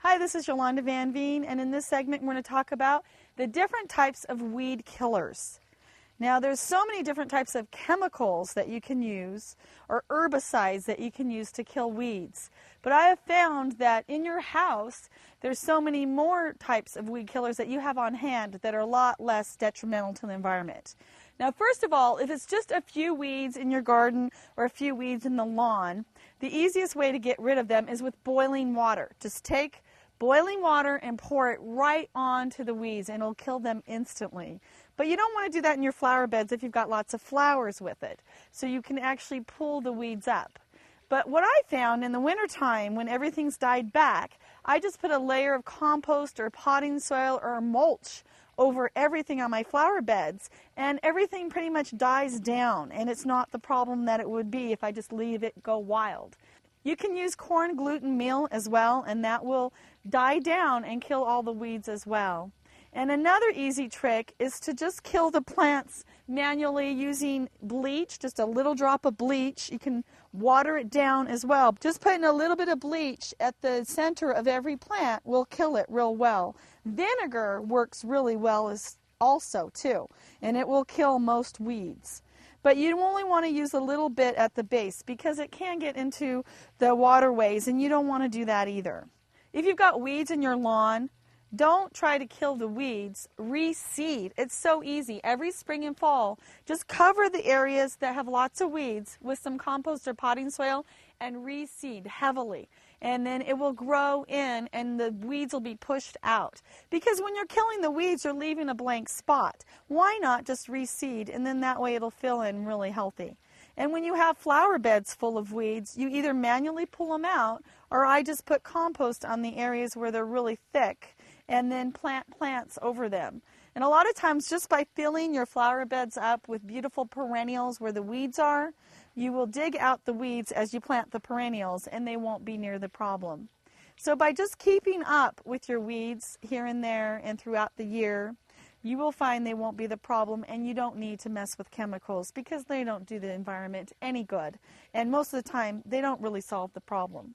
Hi, this is Yolanda Van Veen, and in this segment we're going to talk about the different types of weed killers. Now, there's so many different types of chemicals that you can use, or herbicides that you can use to kill weeds. But I have found that in your house, there's so many more types of weed killers that you have on hand that are a lot less detrimental to the environment. Now, first of all, if it's just a few weeds in your garden or a few weeds in the lawn, the easiest way to get rid of them is with boiling water. Just take boiling water and pour it right onto the weeds and it'll kill them instantly. But you don't want to do that in your flower beds if you've got lots of flowers with it. So you can actually pull the weeds up. But what I found in the wintertime when everything's died back, I just put a layer of compost or potting soil or mulch over everything on my flower beds, and everything pretty much dies down, and it's not the problem that it would be if I just leave it go wild. You can use corn gluten meal as well, and that will die down and kill all the weeds as well. And another easy trick is to just kill the plants manually using bleach, just a little drop of bleach. You can water it down as well. Just putting a little bit of bleach at the center of every plant will kill it real well. Vinegar works really well also too, and it will kill most weeds. But you only want to use a little bit at the base because it can get into the waterways, and you don't want to do that either. If you've got weeds in your lawn, don't try to kill the weeds. Reseed. It's so easy. Every spring and fall, just cover the areas that have lots of weeds with some compost or potting soil and reseed heavily. And then it will grow in and the weeds will be pushed out. Because when you're killing the weeds, you're leaving a blank spot. Why not just reseed, and then that way it'll fill in really healthy. And when you have flower beds full of weeds, you either manually pull them out, or I just put compost on the areas where they're really thick and then plant plants over them. And a lot of times, just by filling your flower beds up with beautiful perennials where the weeds are, you will dig out the weeds as you plant the perennials, and they won't be near the problem. So by just keeping up with your weeds here and there and throughout the year, you will find they won't be the problem, and you don't need to mess with chemicals because they don't do the environment any good. And most of the time, they don't really solve the problem.